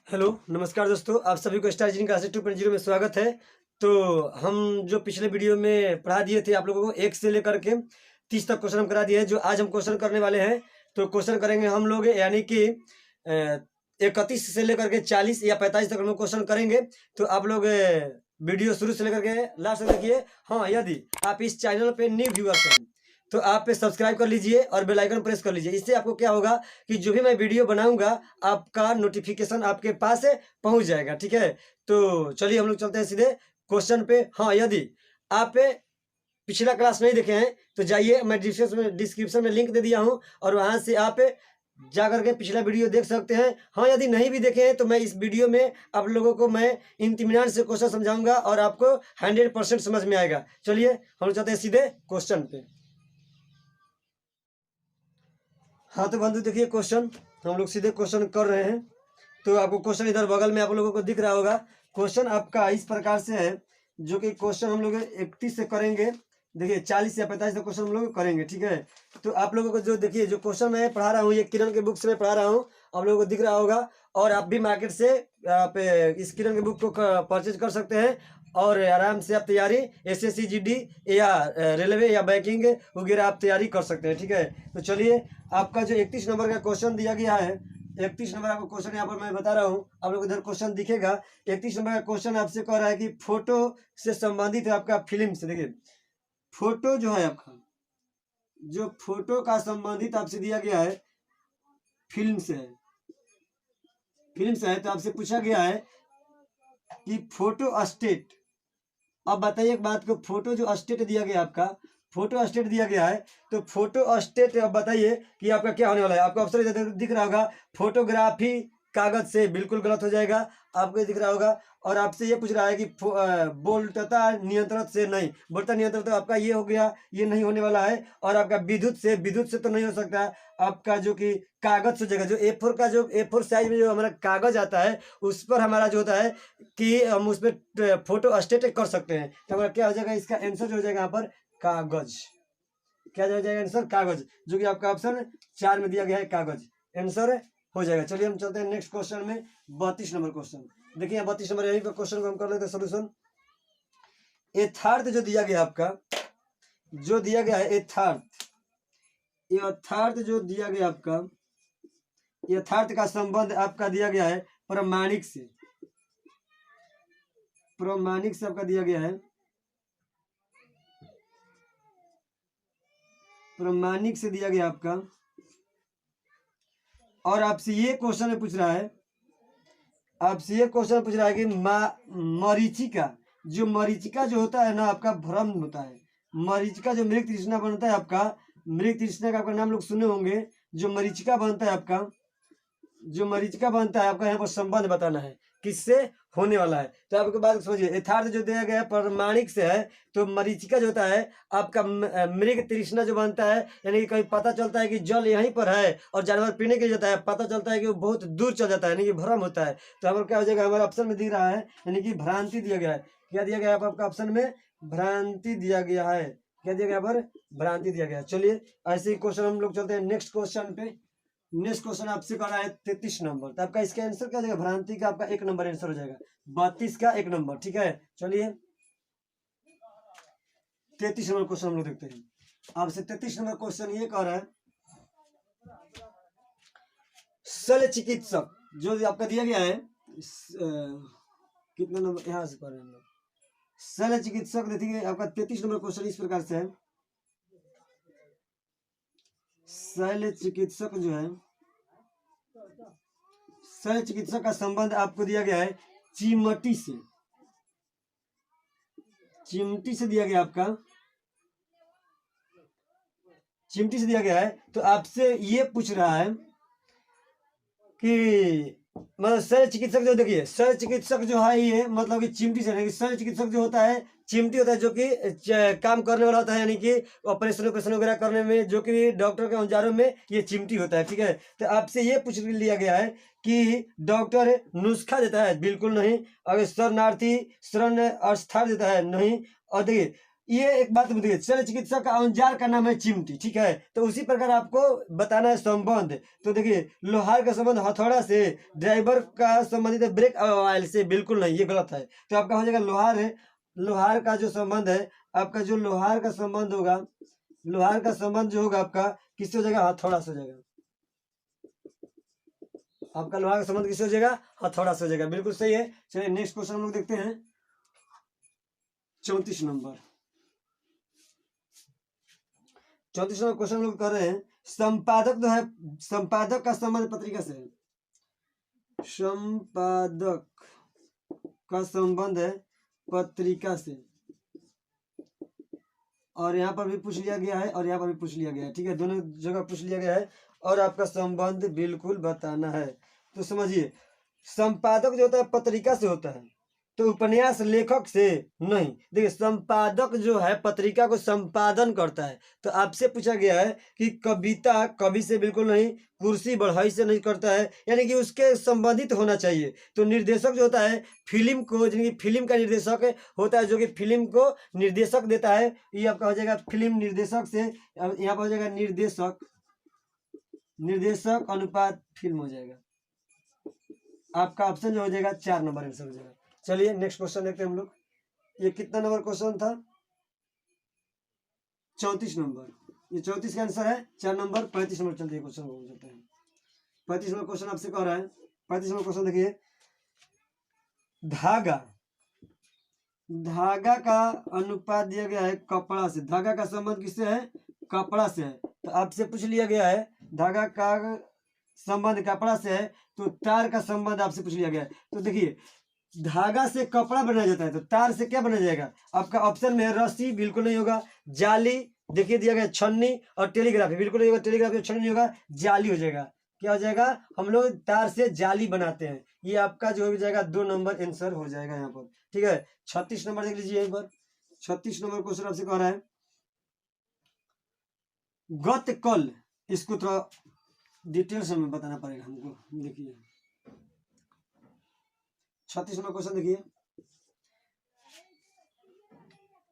Hello, नमस्कार दोस्तों, आप सभी को स्टार इंजीनियरिंग क्लासेस 2.0 में स्वागत है। तो हम जो पिछले वीडियो में पढ़ा दिए थे आप लोगों को 1 से लेकर के 30 तक क्वेश्चन हम करा दिए हैं, जो आज हम क्वेश्चन करने वाले हैं। तो क्वेश्चन करेंगे हम लोग यानी कि 31 से लेकर के 40 या 45 तक हम लोग क्वेश्चन करेंगे। तो आप लोग वीडियो शुरू से लेकर के लास्ट तक देखिए। हाँ, यदि आप इस चैनल पे न्यू व्यूअर्स हैं तो आप सब्सक्राइब कर लीजिए और बेल आइकन प्रेस कर लीजिए। इससे आपको क्या होगा कि जो भी मैं वीडियो बनाऊंगा आपका नोटिफिकेशन आपके पास पहुंच जाएगा। ठीक है, तो चलिए हम लोग चलते हैं सीधे क्वेश्चन पे। हाँ, यदि आप पिछला क्लास नहीं देखे हैं तो जाइए, मैं डिस्क्रिप्शन में लिंक दे दिया हूं और वहां से आप जा करके पिछला वीडियो देख सकते हैं। हाँ, यदि नहीं भी देखे हैं तो मैं इस वीडियो में आप लोगों को मैं इत्मीनान से क्वेश्चन समझाऊंगा और आपको 100% समझ में आएगा। चलिए हम लोग चलते हैं सीधे क्वेश्चन पे। हाँ तो बंधु देखिए, क्वेश्चन हम लोग सीधे क्वेश्चन कर रहे हैं। तो आपको क्वेश्चन इधर बगल में आप लोगों को दिख रहा होगा। क्वेश्चन आपका इस प्रकार से है, जो कि क्वेश्चन हम लोग 31 से करेंगे। देखिए 40 या 45 तक क्वेश्चन हम लोग करेंगे। ठीक है, तो आप लोगों को जो देखिए जो क्वेश्चन मैं पढ़ा रहा हूँ, ये किरण के बुक से मैं पढ़ा रहा हूँ, आप लोगों को दिख रहा होगा। और आप भी मार्केट से आप इस किरण के बुक को परचेज कर सकते हैं और आराम से आप तैयारी एसएससी जीडी या रेलवे या बैंकिंग वगैरह आप तैयारी कर सकते हैं। ठीक है, तो चलिए आपका जो 31 नंबर का क्वेश्चन दिया गया है, 31 नंबर आपको क्वेश्चन यहाँ पर मैं बता रहा हूँ, आप लोग इधर क्वेश्चन दिखेगा। 31 नंबर का क्वेश्चन आपसे कह रहा है कि फोटो से संबंधित है आपका फिल्म से। देखिए फोटो जो है आपका, जो फोटो का संबंधित आपसे दिया गया है फिल्म से है, फिल्म से है। तो आपसे पूछा गया है कि फोटो स्टेट। अब बताइए एक बात को, फोटो जो स्टेट दिया गया आपका, फोटो स्टेट दिया गया है, तो फोटो स्टेट अब बताइए कि आपका क्या होने वाला है। आपको ऑप्शन दिख रहा होगा, फोटोग्राफी कागज से, बिल्कुल गलत हो जाएगा। आपको दिख रहा होगा। और आपसे ये पूछ रहा है कि बोल्टता नियंत्रण से नहीं, बोल्टता नियंत्रण तो आपका ये हो गया, ये नहीं होने वाला है। और आपका विद्युत से, विद्युत से तो नहीं हो सकता। आपका जो कि कागज से जगह, जो A4 का, जो A4 साइज में जो हमारा कागज आता है, उस पर हमारा जो होता है कि हम उस पर फोटो स्टेट कर सकते हैं। तो हमारा क्या हो जाएगा, इसका आंसर जो हो जाएगा यहाँ पर कागज। क्या हो जाएगा आंसर, कागज, जो कि आपका ऑप्शन 4 में दिया गया है, कागज आंसर हो जाएगा। चलिए हम चलते हैं नेक्स्ट क्वेश्चन में, 32 नंबर क्वेश्चन। देखिए 32 नंबर, यही पर क्वेश्चन को हम कर लेते हैं सोल्यूशन। यथार्थ जो दिया गया आपका, जो दिया गया है यथार्थ, यथार्थ जो दिया गया आपका, यथार्थ का संबंध आपका दिया गया है प्रमाणिक से। प्रमाणिक से आपका दिया गया है, प्रमाणिक से दिया गया आपका। और आपसे ये क्वेश्चन पूछ रहा है, आपसे ये क्वेश्चन पूछ रहा है कि मरीचिका, जो मरीचिका जो होता है ना आपका भ्रम होता है। मरीचिका जो मृग तृष्णा बनता है आपका, मृग तृष्णा का आपका नाम लोग सुने होंगे। जो मरीचिका बनता है आपका, जो मरीचिका बनता है आपका, यहाँ पर संबंध बताना है किससे होने वाला है। तो आपके बात समझिए, यथार्थ जो दिया गया है प्रमाणिक से है। तो मरीचिका जो होता है आपका मृग तृष्णा जो बनता है, यानी कि कहीं पता चलता है कि जल यहीं पर है और जानवर पीने के लिए जाता है, पता चलता है कि वो बहुत दूर चल जाता है, यानी कि भ्रम होता है। तो हमारा क्या हो जाएगा, हमारे ऑप्शन में दिख रहा है, यानी कि भ्रांति दिया गया है। क्या दिया गया है आपका ऑप्शन में, भ्रांति दिया गया है। क्या दिया गया पर, भ्रांति दिया गया है। चलिए ऐसे ही क्वेश्चन हम लोग चलते हैं नेक्स्ट क्वेश्चन पे। नेक्स्ट क्वेश्चन आपसे कर रहा है 33 नंबर। तो आपका इसका आंसर क्या हो जाएगा, भ्रांति का आपका 1 नंबर आंसर हो जाएगा, 32 का 1 नंबर। ठीक है, चलिए 33 नंबर क्वेश्चन हम लोग देखते हैं। आपसे 33 नंबर क्वेश्चन ये कह रहा है, शल्य चिकित्सक जो आपका दिया गया है, कितना नंबर यहाँ से कर रहे हैं हम लोग, शल्य चिकित्सक देखिए आपका 33 नंबर क्वेश्चन इस प्रकार से है। शल्य चिकित्सक जो है, शल्य चिकित्सक का संबंध आपको दिया गया है चिमटी से। चिमटी से दिया गया आपका, चिमटी से दिया गया है। तो आपसे ये पूछ रहा है कि मतलब शल्य चिकित्सक जो, देखिए शल्य चिकित्सक जो है ये मतलब कि चिमटी से नहीं, शल्य चिकित्सक जो होता है चिमटी होता है, जो कि काम करने वाला होता है, यानी कि ऑपरेशन वगैरह करने में, जो कि डॉक्टर के औजारों में ये चिमटी होता है। ठीक है, तो आपसे ये पूछ लिया गया है कि डॉक्टर नुस्खा देता है, बिल्कुल नहीं। अगर शरणार्थी शरण अस्थान देता है, नहीं। और देखिए ये एक बात बताइए, शल्य चिकित्सक का औजार का नाम है चिमटी, ठीक है। तो उसी प्रकार आपको बताना है संबंध। तो देखिए, लोहार का संबंध हथौड़ा से, ड्राइवर का संबंधित है ब्रेक ऑयल से, बिल्कुल नहीं, ये गलत है। तो आपका हो जाएगा लोहार है, लोहार का जो संबंध है आपका, जो लोहार का संबंध होगा, लोहार का संबंध जो होगा आपका किससे हो जाएगा, हथौड़ा से हो जाएगा। आपका लोहार का संबंध किससे हो जाएगा, हथौड़ा से हो जाएगा, बिल्कुल सही है। चलिए नेक्स्ट क्वेश्चन हम लोग देखते हैं, 34 नंबर। 34 नंबर क्वेश्चन हम लोग कर रहे हैं, संपादक जो है, संपादक का संबंध पत्रिका से है, संपादक का संबंध है पत्रिका से, और यहाँ पर भी पूछ लिया गया है और यहाँ पर भी पूछ लिया गया है, ठीक है, दोनों जगह पूछ लिया गया है और आपका संबंध बिल्कुल बताना है। तो समझिए, संपादक जो होता है पत्रिका से होता है, तो उपन्यास लेखक से नहीं। देखिए, संपादक जो है पत्रिका को संपादन करता है। तो आपसे पूछा गया है कि कविता कवि से बिल्कुल नहीं, कुर्सी बढ़ई से नहीं करता है, यानी कि उसके संबंधित होना चाहिए। तो निर्देशक जो होता है फिल्म को, यानी कि फिल्म का निर्देशक होता है, जो कि फिल्म को निर्देशक देता है, ये आपका हो जाएगा फिल्म निर्देशक से। यहाँ पर हो जाएगा निर्देशक, निर्देशक अनुपात फिल्म हो जाएगा। आपका ऑप्शन जो हो जाएगा 4 नंबर आंसर हो जाएगा। चलिए नेक्स्ट क्वेश्चन देखते हैं हम लोग। ये कितना नंबर क्वेश्चन था, 34 नंबर। ये 34 का आंसर है 4 नंबर। 35 नंबर चलते हैं क्वेश्चन को चलते हैं। 35 नंबर क्वेश्चन आपसे कह रहा है, 35 नंबर क्वेश्चन देखिए, धागा, धागा का अनुपात दिया गया है कपड़ा से। धागा का संबंध किससे है, कपड़ा से है। तो आपसे पूछ लिया गया है धागा का संबंध कपड़ा से है, तो तार का संबंध आपसे पूछ लिया गया है। तो देखिए, धागा से कपड़ा बनाया जाता है, तो तार से क्या बनाया जाएगा, आपका ऑप्शन में है रस्सी, बिल्कुल नहीं होगा। जाली, देखिए दिया गया छन्नी, और टेलीग्राफी, बिल्कुल नहीं होगा। टेलीग्राफी छन्नी नहीं होगा, जाली हो जाएगा। क्या हो जाएगा, हम लोग तार से जाली बनाते हैं। ये आपका जो हो जाएगा 2 नंबर आंसर हो जाएगा यहाँ पर, ठीक है। 36 नंबर देख लीजिए एक बार। 36 नंबर क्वेश्चन आपसे कह रहा है, गत कल, इसको थोड़ा डिटेल्स में बताना पड़ेगा हमको। देखिए 36 नंबर क्वेश्चन देखिए,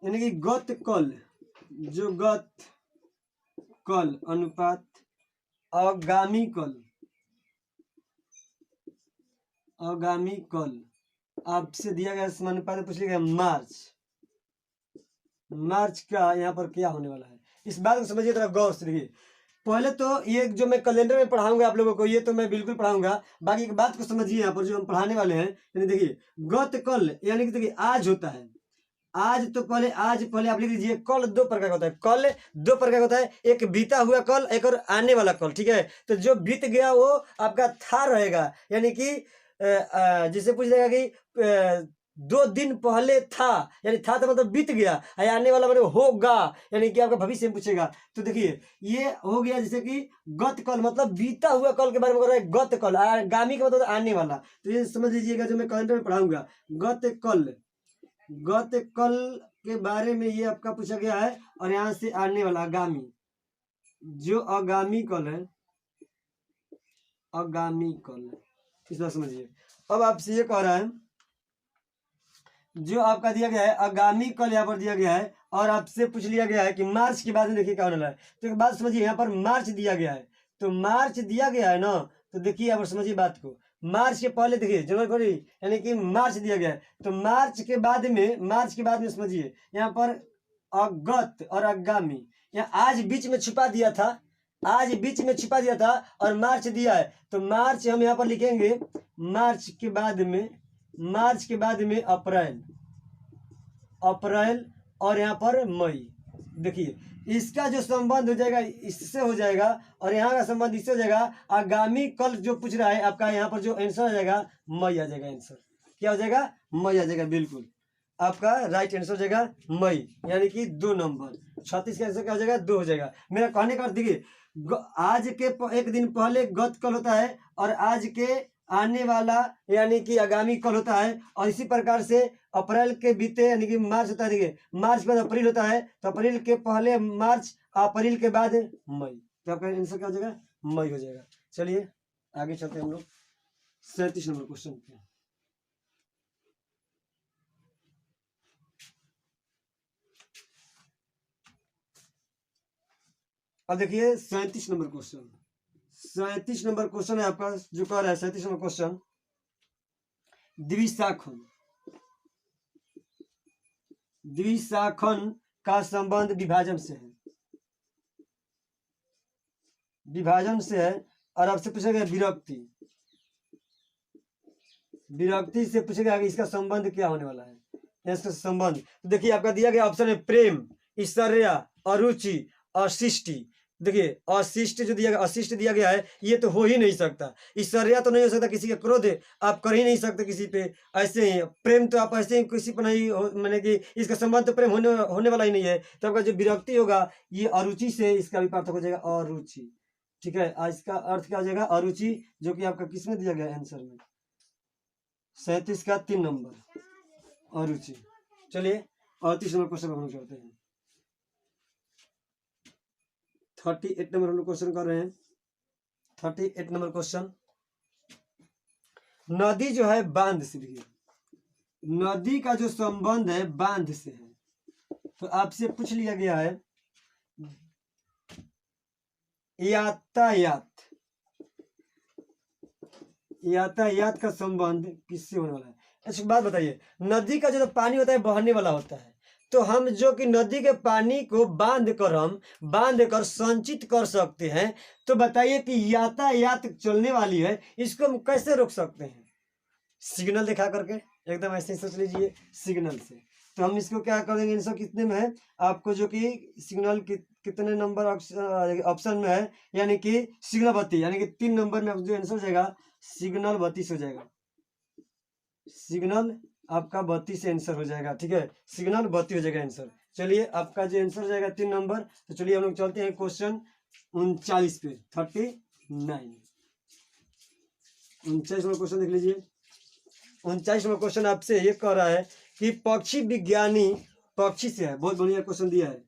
यानी कि गत कल, जो गत कल अनुपात आगामी कल, आगामी कल आपसे दिया गया समानुपात पूछ लिया गया मार्च, मार्च का यहाँ पर क्या होने वाला है, इस बात को समझिए थोड़ा गौर से। देखिए, पहले तो ये जो मैं कैलेंडर में पढ़ाऊंगा आप लोगों को, ये तो मैं बिल्कुल पढ़ाऊंगा, बाकी की बात को समझिए यहाँ पर जो हम पढ़ाने वाले हैं। यानी देखिए, गत कल यानी कि देखिए आज होता है, आज तो पहले, आज पहले आप लिख लीजिए। कल 2 प्रकार का होता है, कल 2 प्रकार का होता है, एक बीता हुआ कल, एक और आने वाला कल, ठीक है। तो जो बीत गया वो आपका था रहेगा, यानी कि जिसे पूछ जाएगा कि 2 दिन पहले था, यानी था तो मतलब बीत गया, आने वाला मतलब होगा, यानी कि आपका भविष्य में पूछेगा। तो देखिए, ये हो गया जैसे कि गत कल, मतलब बीता हुआ कल के बारे में कर रहा है, गत कल। आगामी का मतलब आने वाला। तो ये समझ लीजिएगा, जो मैं कैलेंडर में पढ़ाऊंगा, गत कल, गत कल के बारे में ये आपका पूछा गया है, और यहां से आने वाला आगामी, जो आगामी कल है, आगामी कल, इस बात समझिए। अब आपसे ये कह रहा है, जो आपका दिया गया है आगामी कल यहाँ पर दिया गया है, और आपसे पूछ लिया गया है कि मार्च के बाद में देखिए क्या होने वाला है। तो एक बात समझिए, यहाँ पर मार्च दिया गया है, तो मार्च दिया गया है ना, तो देखिए यहाँ पर समझिए बात को। मार्च के पहले देखिए जनवरी फरवरी, यानी कि मार्च दिया गया है, तो मार्च के बाद में, मार्च के बाद में समझिए यहाँ पर अगत और आगामी, यहाँ आज बीच में छुपा दिया था, आज बीच में छिपा दिया था, और मार्च दिया है, तो मार्च हम यहाँ पर लिखेंगे, मार्च के बाद में, मार्च के बाद में अप्रैल, अप्रैल, और यहाँ पर मई। देखिए, इसका जो संबंध हो जाएगा इससे हो जाएगा, और यहाँ का संबंध इससे हो जाएगा। आगामी कल जो पूछ रहा है आपका, यहाँ पर जो आंसर आ जाएगा मई आ जाएगा। आंसर क्या हो जाएगा, मई आ जाएगा, बिल्कुल आपका राइट आंसर हो जाएगा मई, यानी कि 2 नंबर। 36 का आंसर क्या हो जाएगा, 2 हो जाएगा। मेरा कहने का अर्थ देखिए, आज के एक दिन पहले गत कल होता है, और आज के आने वाला यानी कि आगामी कल होता है, और इसी प्रकार से अप्रैल के बीते यानी कि मार्च होता है। देखिए, मार्च के बाद अप्रैल होता है, तो अप्रैल के पहले मार्च, अप्रैल के बाद मई, तो आपका आंसर क्या हो जाएगा, मई हो जाएगा। चलिए आगे चलते हैं हम लोग 37 नंबर क्वेश्चन पे। अब देखिए 37 नंबर क्वेश्चन। 37 नंबर क्वेश्चन है आपका, जो कह रहा है 37 नंबर क्वेश्चन, द्विशाखन। द्विशाखन का संबंध विभाजन से है, विभाजन से है। और आपसे पूछेगा विरक्ति, विरक्ति से पूछेगा कि इसका संबंध क्या होने वाला है। इसका संबंध तो देखिए आपका दिया गया ऑप्शन है प्रेम, ईर्ष्या, अरुचि, अशिष्टि। देखिए अशिष्ट जो दिया गया, अशिष्ट दिया गया है, ये तो हो ही नहीं सकता। ईर्ष्या तो नहीं हो सकता, किसी का क्रोध आप कर ही नहीं सकते किसी पे। ऐसे ही प्रेम तो आप ऐसे ही किसी पर नहीं मैंने कि इसका संबंध तो प्रेम होने वाला ही नहीं है। तो आपका जो विरक्ति होगा ये अरुचि से, इसका विपार्थ हो जाएगा अरुचि। ठीक है, आज इसका अर्थ क्या हो जाएगा अरुचि, जो कि आपका किसमें दिया गया आंसर में 37 का 3 नंबर अरुचि। चलिए 38 नंबर क्वेश्चन हम लोग करते हैं। 38 नंबर हम लोग क्वेश्चन कर रहे हैं। 38 नंबर क्वेश्चन, नदी जो है बांध से, देखिए नदी का जो संबंध है बांध से है। तो आपसे पूछ लिया गया है यातायात, यातायात का संबंध किससे होने वाला है। अच्छा बात बताइए, नदी का जो पानी होता है बहने वाला होता है, तो हम जो कि नदी के पानी को बांध कर संचित कर सकते हैं। तो बताइए कि यातायात चलने वाली है, इसको हम कैसे रोक सकते हैं। सिग्नल दिखा करके, एकदम ऐसे ही सोच लीजिए सिग्नल से। तो हम इसको क्या कर देंगे, इनसे कितने में है आपको, जो कि सिग्नल कितने नंबर ऑप्शन में है, यानी कि सिग्नल बत्ती, यानी कि 3 नंबर में जो आंसर हो जाएगा सिग्नल 32 हो जाएगा। सिग्नल आपका 32 से आंसर हो जाएगा। ठीक है, सिग्नल 32 हो जाएगा आंसर। चलिए आपका जो आंसर हो जाएगा 3 नंबर। तो चलिए हम लोग चलते हैं क्वेश्चन 39 पे, 39 39 नंबर क्वेश्चन देख लीजिए। 39 नंबर क्वेश्चन आपसे ये कह रहा है कि पक्षी विज्ञानी, पक्षी से है, बहुत बढ़िया क्वेश्चन दिया है।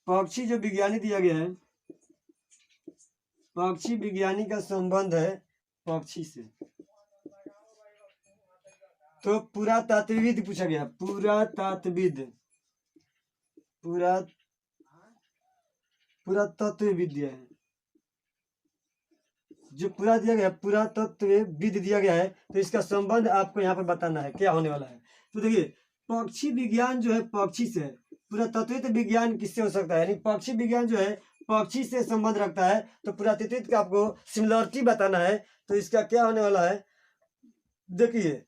पक्षी जो विज्ञानी दिया गया है, पक्षी विज्ञानी का संबंध है पक्षी से। तो पुरातात्विद पूछा गया, पुरातात्विद, पुरातत्वविद्या है जो पूरा दिया गया, पुरातत्वविद दिया गया है। तो इसका संबंध आपको यहाँ पर बताना है क्या होने वाला है। तो देखिए पक्षी विज्ञान जो है पक्षी से है, पुरातत्विद विज्ञान किससे हो सकता है, यानी पक्षी विज्ञान जो है पक्षी से संबंध रखता है। तो पुरातत्विद का आपको सिमिलरिटी बताना है। तो इसका क्या होने वाला है, देखिए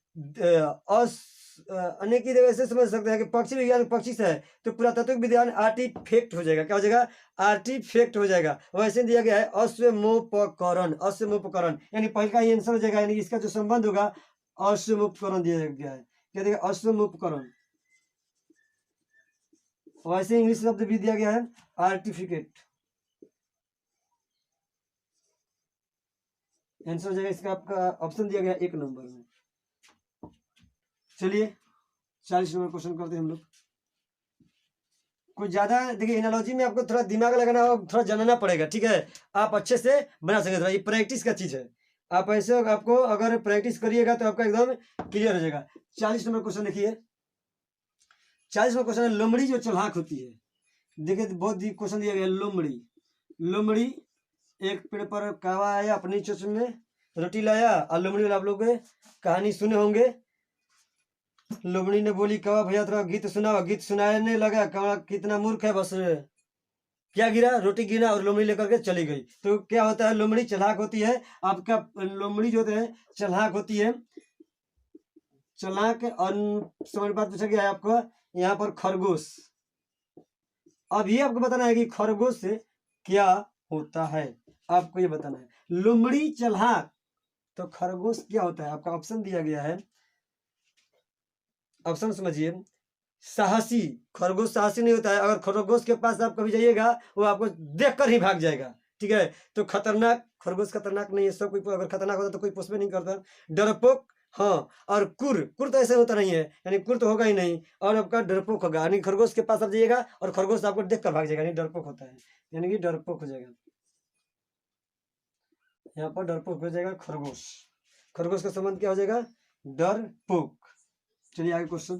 अनेक ही वैसे समझ सकते हैं कि पक्षी विज्ञान पक्षी से है, तो पुरातत्व विज्ञान आर्टिफैक्ट हो जाएगा। क्या हो जाएगा, आर्टिफैक्ट हो जाएगा। वैसे दिया गया है अश्वमोपकरण, अश्वमोपकरण, यानी पहले का ही आंसर हो जाएगा, यानी इसका जो संबंध होगा अश्वमोपकरण दिया गया है। क्या देगा, अश्वमोपकरण। वैसे इंग्लिश शब्द भी दिया गया है आर्टिफिकेट। आंसर हो जाएगा इसका, आपका ऑप्शन दिया गया 1 नंबर में। चलिए 40 नंबर क्वेश्चन करते हैं हम लोग। कुछ ज्यादा देखिए एनालॉजी में आपको थोड़ा दिमाग लगाना होगा, थोड़ा जानना पड़ेगा। ठीक है, आप अच्छे से बना सकेंगे, थोड़ा ये प्रैक्टिस का चीज है। आप ऐसे आपको अगर प्रैक्टिस करिएगा तो आपका एकदम क्लियर हो जाएगा। 40 नंबर क्वेश्चन देखिए। 40 नंबर क्वेश्चन, लोमड़ी जो चलाक होती है, देखिए बहुत क्वेश्चन दिया गया। लोमड़ी, लोमड़ी एक पेड़ पर कौवा आया, अपनी चोंच में रोटी लाया, और लोमड़ी वाला आप लोग कहानी सुने होंगे। लोमड़ी ने बोली कौवा भैया थोड़ा गीत सुनाओ, गीत सुनाने लगा, कौवा कितना मूर्ख है, बस क्या गिरा, रोटी गिरा, और लोमड़ी लेकर के चली गई। तो क्या होता है, लोमड़ी चालाक होती है आपका, लोमड़ी जो होते हैं चालाक होती है, चालाक। और समझ बात पूछा गया है आपको यहाँ पर खरगोश। अब ये आपको बताना है कि खरगोश से क्या होता है, आपको ये बताना है। लोमड़ी चालाक, तो खरगोश क्या होता है, आपका ऑप्शन दिया गया है। ऑप्शन समझिए, साहसी, खरगोश साहसी नहीं होता है। अगर खरगोश के पास आप कभी जाइएगा वो आपको देखकर ही भाग जाएगा। ठीक है, तो खतरनाक, खरगोश खतरनाक नहीं है, सब कोई अगर खतरनाक होता तो कोई पोषण नहीं करता। डरपोक, हाँ, और कुर, कुर तो ऐसे होता नहीं है, यानी कुर तो होगा ही नहीं, और आपका डरपोक होगा, यानी खरगोश के पास आप जाइएगा और खरगोश आपको देख कर भाग जाएगा, यानी डरपोक होता है, यानी कि डरपोक हो जाएगा। यहाँ पर डरपोक हो जाएगा खरगोश, खरगोश का संबंध क्या हो जाएगा, डरपोक। चलिए आगे क्वेश्चन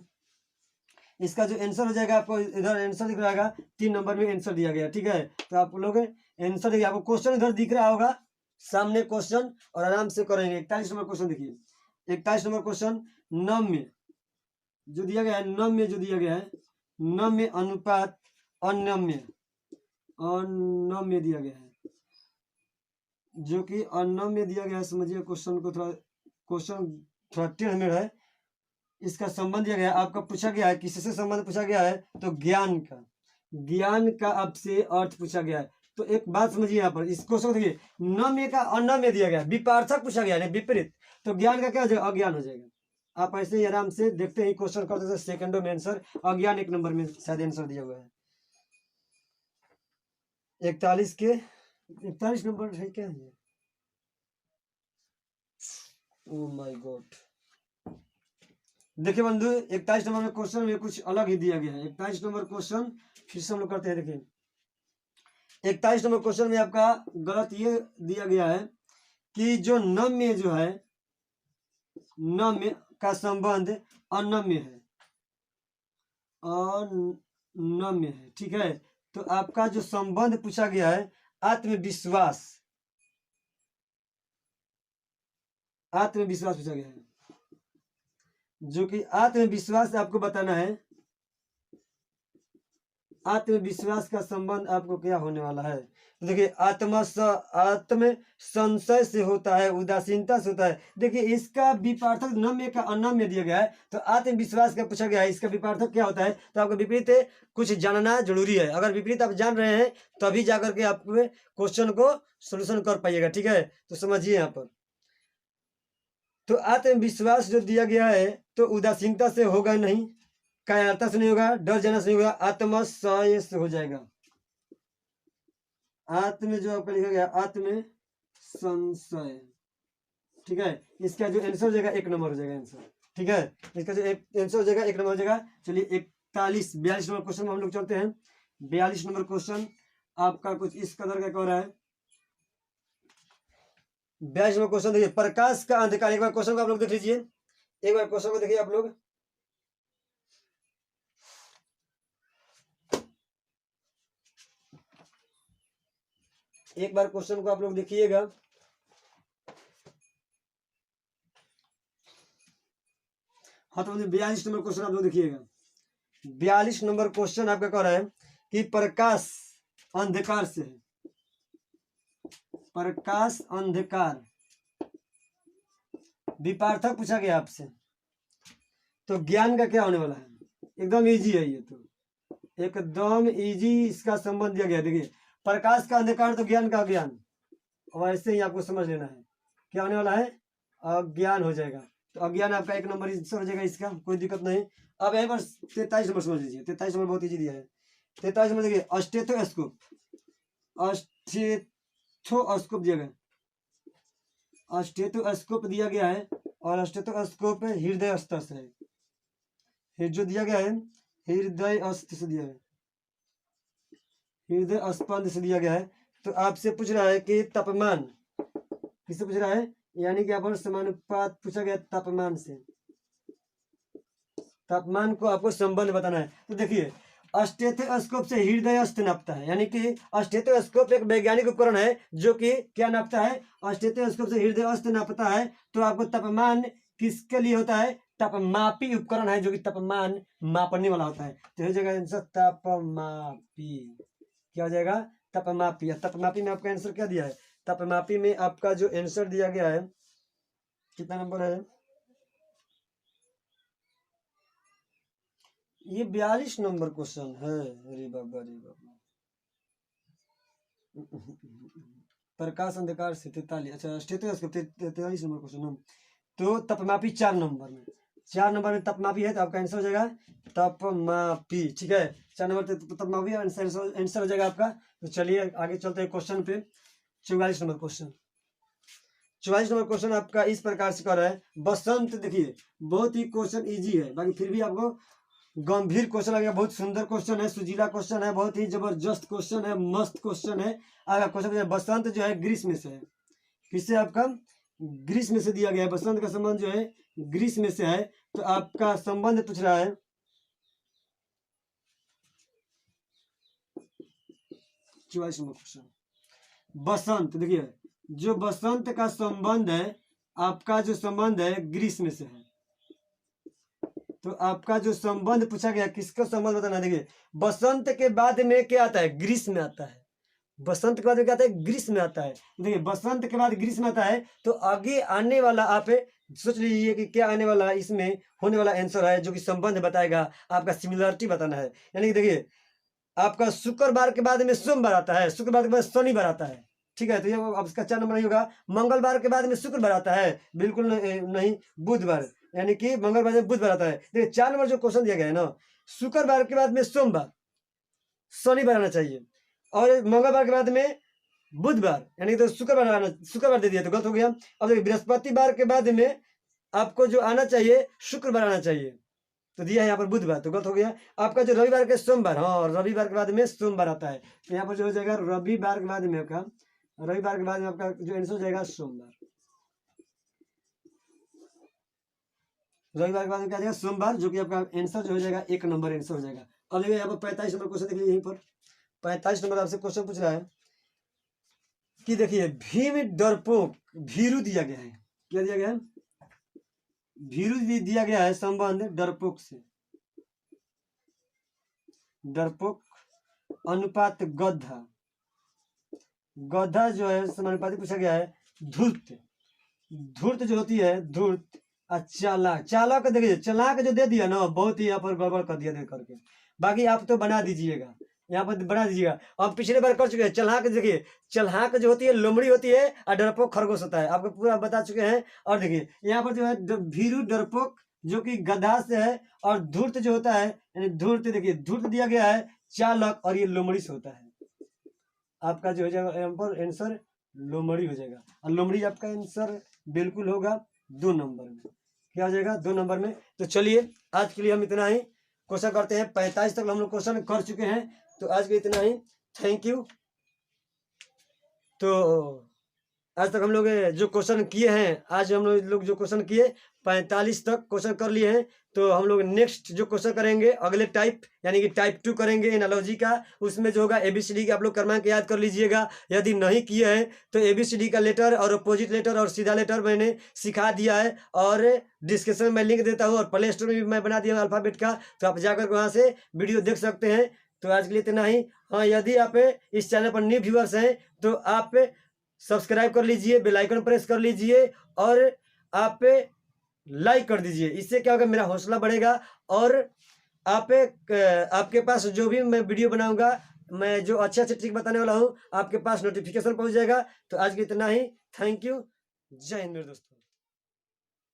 इसका जो आंसर हो जाएगा आपको इधर आंसर दिख रहा होगा, 3 नंबर में आंसर दिया गया। ठीक है, तो आप लोग आंसर देखिए, आपको क्वेश्चन इधर दिख रहा होगा सामने क्वेश्चन, और आराम से करेंगे। 41 नंबर क्वेश्चन देखिए, 41 नंबर क्वेश्चन, नम्य जो दिया गया है, नम्य जो दिया गया है, नम्य अनुपात अनम्य, अनम्य दिया गया है, जो कि अनम्य दिया गया है। समझिए क्वेश्चन को, थोड़ा क्वेश्चन थोड़ा टेढ़ मेढ़ है। इसका संबंध दिया गया है, आपका पूछा गया है किससे संबंध पूछा गया है, तो ज्ञान का, ज्ञान का आपसे अर्थ पूछा गया है। तो एक बात समझिए यहाँ पर, इस क्वेश्चन को देखिए, नम्य का अनम्य दिया गया है, विपार्थक पूछा गया है, विपरीत, तो ज्ञान का क्या हो जाएगा, अज्ञान हो जाएगा। आप ऐसे ही आराम से देखते ही क्वेश्चन करते सेकंडों में आंसर, अज्ञान 1 नंबर में शायद आंसर दिया हुआ है। 41 के 41 नंबर है क्या है, ओ माय गॉड। देखिए बंधु, 41 नंबर में क्वेश्चन में कुछ अलग ही दिया गया है। 41 नंबर क्वेश्चन फिर से हम लोग करते हैं। देखिए 41 नंबर क्वेश्चन में आपका गलत ये दिया गया है कि जो नम्य जो है, नम्य का संबंध अनम्य है, अनम्य है। ठीक है, तो आपका जो संबंध पूछा गया है आत्मविश्वास, आत्मविश्वास पूछा गया है, जो कि आत्मविश्वास आपको बताना है, आत्मविश्वास का संबंध आपको क्या होने वाला है। तो देखिए आत्म संशय से होता है, उदासीनता से होता है। देखिए इसका विपार्थक नम्य का अनम्य दिया गया है, तो आत्मविश्वास का पूछा गया है, इसका विपार्थक क्या होता है, तो आपको विपरीत कुछ जानना जरूरी है। अगर विपरीत आप जान रहे हैं तभी जाकर के आप क्वेश्चन को सोल्यूशन कर पाइएगा। ठीक है, तो समझिए यहाँ पर, तो आत्मविश्वास जो दिया गया है, तो उदासीनता से होगा नहीं, कायरता से नहीं होगा, डर जाना से नहीं होगा, आत्मसंशय से हो जाएगा। आत्म जो आपका लिखा गया आत्म संशय। ठीक है, इसका जो आंसर हो जाएगा 1 नंबर हो जाएगा आंसर। ठीक है, इसका जो आंसर हो जाएगा 1 नंबर हो जाएगा। चलिए 42 नंबर क्वेश्चन में हम लोग चलते हैं। 42 नंबर क्वेश्चन आपका कुछ इस कदर का कह रहा है। 42 नंबर क्वेश्चन देखिए, प्रकाश का अंधकार। एक बार क्वेश्चन को आप लोग देख लीजिए, एक बार क्वेश्चन को देखिए आप लोग। एक बार क्वेश्चन को आप लोग देखिएगा। हाँ, तो 42 नंबर क्वेश्चन आप लोग देखिएगा। 42 नंबर क्वेश्चन आपका कह रहा है कि प्रकाश अंधकार से है, प्रकाश अंधकार विपार्थक पूछा गया आपसे, तो ज्ञान का क्या होने वाला है। एकदम इजी है ये, तो एकदम इजी इसका संबंध दिया गया। देखिए प्रकाश का अंधकार तो ज्ञान का अज्ञान, और ऐसे ही आपको समझ लेना है क्या होने वाला है, अज्ञान हो जाएगा। तो अज्ञान आपका 1 नंबर आंसर हो जाएगा, इसका कोई दिक्कत नहीं। अब यहीं पर 43 नंबर समझ लीजिए, 43 नंबर बहुत इजी दिया है। 43 नंबर देखिए, अस्टेथोस्कोप, अस्टेथोस्कोप दिया गया, अस्टेथोस्कोप दिया गया है, और अस्टेथोस्कोप हृदय स्तर से है, जो दिया गया है हृदय अस्थ से दिया है, हृदय स्पंद से दिया गया है। तो आपसे पूछ रहा है कि तापमान किससे पूछ रहा है, यानी कि यहाँ पर समानुपात पूछा गया तापमान से, तापमान को आपको संबंध बताना है। तो देखिए अस्टेथोस्कोप से हृदय अस्थ नापता है, यानी कि अस्टेथोस्कोप एक वैज्ञानिक उपकरण है जो कि क्या नापता है, अस्टेथोस्कोप से हृदय अस्थ नापता है। तो आपको तापमान किसके लिए होता है, तापमापी उपकरण है, जो कि तापमान मापने वाला होता है। तो हो जाएगा आंसर तापमापी, क्या हो जाएगा, तापमापी। तापमापी में आपका आंसर क्या दिया है, तापमापी में आपका जो आंसर दिया गया है कितना नंबर है, ये 42 नंबर क्वेश्चन है। अरे बाबा, अरे बाबा, प्रकाश अंधकार से 43, अच्छा स्टेथोस्कोप 43 नंबर क्वेश्चन। तो तापमापी 4 नंबर में, 4 नंबर में तापमापी है, तो आपका आंसर हो जाएगा तापमापी। ठीक है, 4 नंबर तापमापी आंसर हो जाएगा आपका। तो चलिए आगे चलते हैं क्वेश्चन पे। 44 नंबर क्वेश्चन, 44 नंबर क्वेश्चन आपका इस प्रकार से कर रहा है, बसंत। देखिए बहुत ही क्वेश्चन इजी है, बाकी फिर भी आपको गंभीर क्वेश्चन लगेगा। बहुत सुंदर क्वेश्चन है, सुजीला क्वेश्चन है, बहुत ही जबरदस्त क्वेश्चन है, मस्त क्वेश्चन है। आपका क्वेश्चन बसंत जो है ग्रीष्म में से है, किससे आपका ग्रीष्म में से दिया गया है, बसंत का संबंध जो है ग्रीष्म में से है। तो आपका संबंध पूछ रहा है, 44 नंबर क्वेश्चन। बसंत, देखिए जो बसंत का संबंध है, आपका जो संबंध है ग्रीष्म से है। तो आपका जो संबंध पूछा गया, किसका संबंध बताना। देखिए बसंत के बाद में क्या आता है, ग्रीष्म आता है। बसंत के बाद में क्या आता है, ग्रीष्म आता है। देखिए बसंत के बाद ग्रीष्म आता है, तो आगे आने वाला आप सोच लीजिए कि क्या आने वाला है, इसमें होने वाला आंसर है जो कि संबंध बताएगा, आपका सिमिलरिटी बताना है। यानी कि देखिए आपका शुक्रवार के बाद में सोमवार आता है, शुक्रवार के बाद शनिवार आता है, ठीक है। तो ये अब इसका 4 नंबर नहीं होगा। मंगलवार के बाद में शुक्रवार आता है, बिल्कुल नहीं, बुधवार, यानी कि मंगलवार में बुधवार आता है। देखिए 4 नंबर जो क्वेश्चन दिया गया है ना, शुक्रवार के बाद में सोमवार, शनिवार आना चाहिए, और मंगलवार के बाद में बुधवार, यानी तो शुक्रवार दे दिया तो गलत हो गया। अब देखिए बृहस्पतिवार के बाद में आपको जो आना चाहिए शुक्रवार आना चाहिए, तो दिया है यहाँ पर बुधवार, तो गलत हो गया। आपका जो रविवार के सोमवार, हाँ रविवार के बाद में सोमवार आता है, तो यहाँ पर जो हो जाएगा रविवार के बाद में आपका, रविवार के बाद में आपका जो आंसर हो जाएगा सोमवार। रविवार के बाद में क्या जाएगा, सोमवार, जो कि आपका आंसर जो हो जाएगा 1 नंबर आंसर हो जाएगा। अब देखिए यहाँ पर 45 नंबर क्वेश्चन देख लीजिए। यहीं पर 45 नंबर आपसे क्वेश्चन पूछ रहा है कि देखिए भीम डरपोक, भीरू दिया गया है। क्या दिया गया है, भीरू दिया गया है संबंध डरपोक से। डरपोक अनुपात गधा, गधा जो है समानुपाती पूछा गया है धूर्त। धूर्त जो होती है, धूर्त और चालाक, चालाक देखिए चालाक जो दे दिया ना, बहुत ही यहाँ पर गड़बड़ कर दिया दे करके। बाकी आप तो बना दीजिएगा, यहाँ पर बना दीजिएगा। हम पिछले बार कर चुके हैं। चल्हाक देखिए, चल्हाक जो होती है लोमड़ी होती है, और डरपोक खरगोश होता है, आपको पूरा बता चुके हैं। और देखिए यहाँ पर जो है भीरू डरपोक जो कि गधा से है, और धूर्त जो होता है, यानी धूर्त, देखिए धूर्त दिया गया है चालक, और ये लोमड़ी से होता है। आपका जो हो जाएगा यहाँ पर आंसर लोमड़ी हो जाएगा, और लोमड़ी आपका आंसर बिल्कुल होगा 2 नंबर में। क्या हो जाएगा, 2 नंबर में। तो चलिए आज के लिए हम इतना ही क्वेश्चन करते हैं। 45 तक हम लोग क्वेश्चन कर चुके हैं, तो आज के इतना ही। Thank you. तो आज तक हम लोग जो क्वेश्चन किए हैं, आज हम लोग जो क्वेश्चन किए 45 तक क्वेश्चन कर लिए हैं। तो हम लोग नेक्स्ट जो क्वेश्चन करेंगे अगले टाइप, यानी कि टाइप 2 करेंगे एनालॉजी का। उसमें जो होगा ABCD का आप लोग क्रमांक याद कर लीजिएगा। यदि नहीं किए हैं तो ABCD का लेटर और अपोजिट लेटर और सीधा लेटर मैंने सिखा दिया है, और डिस्क्रिप्शन में मैं लिंक देता हूँ, और प्ले स्टोर में भी मैं बना दिया हूँ अल्फाबेट का, तो आप जाकर वहाँ से वीडियो देख सकते हैं। तो आज के लिए इतना ही। हाँ, यदि आप इस चैनल पर न्यू व्यूअर्स हैं तो आप सब्सक्राइब कर लीजिए, बेल आइकन प्रेस कर लीजिए, और आप लाइक कर दीजिए। इससे क्या होगा, मेरा हौसला बढ़ेगा, और आपके पास जो भी मैं वीडियो बनाऊंगा, मैं जो अच्छे अच्छे ट्रिक बताने वाला हूं, आपके पास नोटिफिकेशन पहुंच जाएगा। तो आज के इतना ही। Thank you. जय हिंद मेरे दोस्तों।